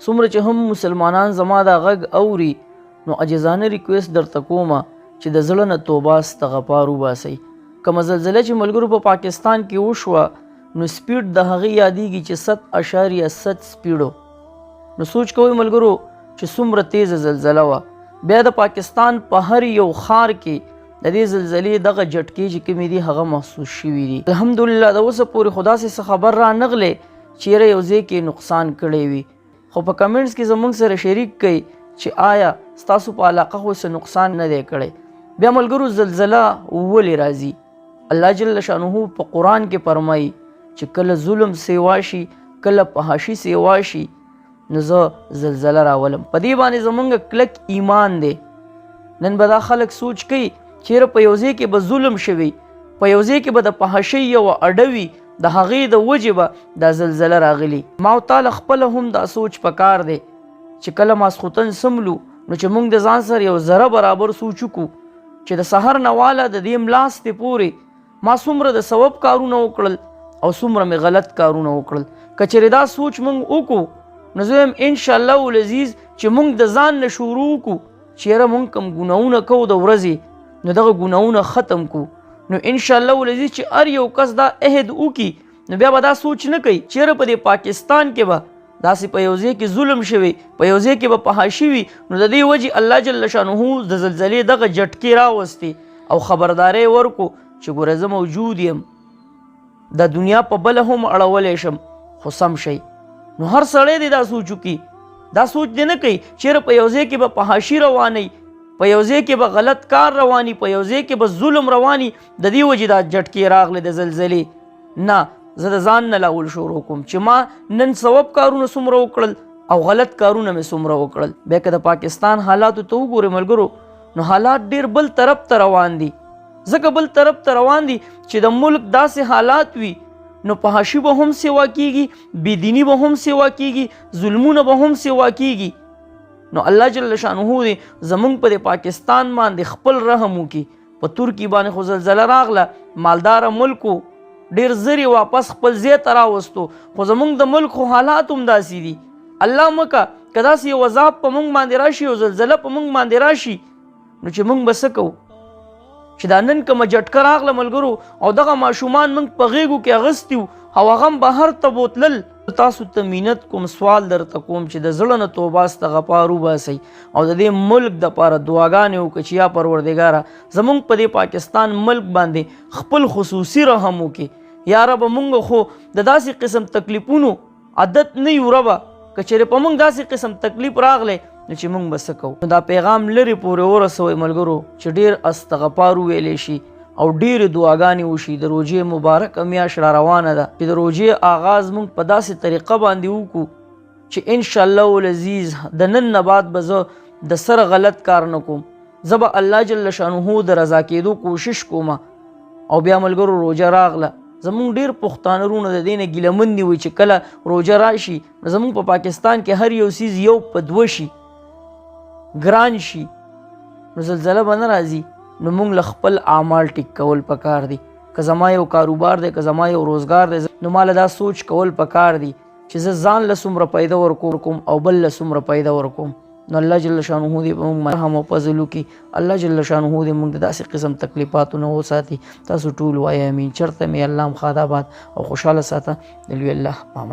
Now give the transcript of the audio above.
څومره چې هم مسلمانان زما دا غږ اوري نو عاجزانه ریکویسټ درته کومه چې د زړه نه توبه استغفار وباسئ. کومه زلزله چې ملګرو په پاکستان کې وشوه نو سپیډ د هغې یادیږي چې 7.7 سپیډو. نو سوچ کوئ ملګرو چې څومره تیزه زلزله وه. بیا د پاکستان په هر یو ښار کې د دې زلزلې دغه جټکې چې کومې دي هغه محسوس شوي دي. الحمدلله د اوسه پورې خو داسې څه خبر رانغلی چې یاره یو ځای کې نقصان کړی وي. خو په کمنټس کې زموږ سره شریک کړئ چې آیا ستاسو په علاقه خو څه نقصان نه دی کړی. بیا ملګرو زلزله ولې راځي؟ الله جل شانه په قرآن کې فرمایي چې کله ظلم سیوا شي کله فحاشي سیوا شي نو زه زلزله راولم. په دې باندې زموږ کلک ایمان دی. نن به دا خلک سوچ کوي چیرې په یو ځای کې به ظلم شوی، په یو ځای کې به د فحاشۍ یوه اډه وي، د هغې د وجې به دا زلزله راغلي. ما او تعالی خپله هم دا سوچ پکار دی چې کله ماسخوتن سملو نو چې موږ د ځان سره یو ذره برابر سوچ وکړو چې د سحر نه واله د دې ملاستې پورې ما څومره د ثواب کارونه وکړل او څومره مې غلط کارونه وکړل. که چېرې دا سوچ موږ وکړو نو زه یم انشاءالله العزیز چې موږ د ځان نه شروع وکړو چې یاره موږ کوم ګناهونه کوو د ورځې نو دغه ګناهونه ختم کړو نو انشاءالله العزیز چې هر یو کس دا عهد وکړي نو بیا به دا سوچ نه کوي چې یاره په دې پاکستان کې به داسې په یو ځای کې ظلم شوی، په یو ځای کې به فحاشي وي نو د دې وجې الله جل شانه د زلزلې دغه جټکې راوستې او خبرداری ورکو چې ګوره زه موجود یم، د دنیا په بله هم اړولی شم خو سم شئ. نو هر سړی دی دا سوچ وکړي، دا سوچ دی نه کوي چیرې په یو ځای کې به فحاشي رواني، په یو ځای کې به غلط کار رواني، په یو ځای کې به ظلم رواني، د دې وجې دا جټکې راغلې د زلزلې. نه، زه د ځان نه لاول شروع کوم چې ما نن ثواب کارونه څومره وکړل او غلط کارونه مې څومره وکړل. بیا که د پاکستان حالاتو ته وګورې ملګرو نو حالات ډېر بل طرف ته روان دي. ځکه بل طرف ته روان دي چې د ملک داسې حالات وي نو فحاشي به هم سیوا کیږي، بېدیني به هم سیوا کیږي، ظلمونه به هم سیوا کیږي. نو الله جل شانه دې زمونږ په د پاکستان باندې خپل رحم وکړي. په ترکي باندې خو زلزله راغله، مالداره ملکو ډېر زر واپس خپل ځای ته راوستو، خو زمونږ د ملک خو حالات هم داسې دي. الله مکه که داسې یو عذاب په موږ باندې راشي او زلزله په موږ باندې راشي نو چې موږ به څه کوو؟ چې دا نن کومه جټکه راغله ملګرو او دغه ماشومان موږ په غېږو کې اغوستي وو او هغه هم بهر ته بوتلل. تاسو ته مینت کوم، سوال درته کوم چې د زړه نه توبه استغفار وباسئ او د دې ملک دپاره دعاګانې وکړئ چې یا پروردګاره زمونږ په دې پاکستان ملک باندې خپل خصوصي رحم وکړي. یا ربه مونږ خو د داسې قسم تکلیفونو عادت نه یو ربه، که چېرې په مونږ داسې قسم تکلیف راغلی نو چې مونږ به څه کوو؟ دا پیغام لرې پورې ورسوئ ملګرو چې ډېر استغفار وویلی شي او ډېرې دعاګانې وشي. د روژې مبارکه میاشت را روانه ده چې د روژې آغاز موږ په داسې طریقه باندې وکړو چې انشاءالله العزیز د نن نه بعد به زه د سره غلط کار نه کوم. زه به الله جل شانه د رضا کېدو کوشش کوم. او بیا ملګرو روژه راغله، زمونږ ډېر پښتانه وروڼه د دې نه ګیلهمن دي وایي چې کله روژه راشي زمونږ په پاکستان کې هر یو څیز یو په دوه شي، ګران شي، نو زلزله به نه راځي. نو موږ له خپل اعمال ټیک کول پکار دي. که زما یو کاروبار دی، که زما یو روزګار دی، نو ما له دا سوچ کول پکار دي چې زه ځان له څومره پیدا ورکوم او بل له څومره پیدا ورکوم. نو الله جل شانه دې په موږ رحم او فضل وکړي. الله جل شانه دې موږ د داسې قسم تکلیفاتو نه وساتي. تاسو ټول وایئ امین. چېرته مې الله مخاداباد او خوشحاله ساته. د لوی الله پامان.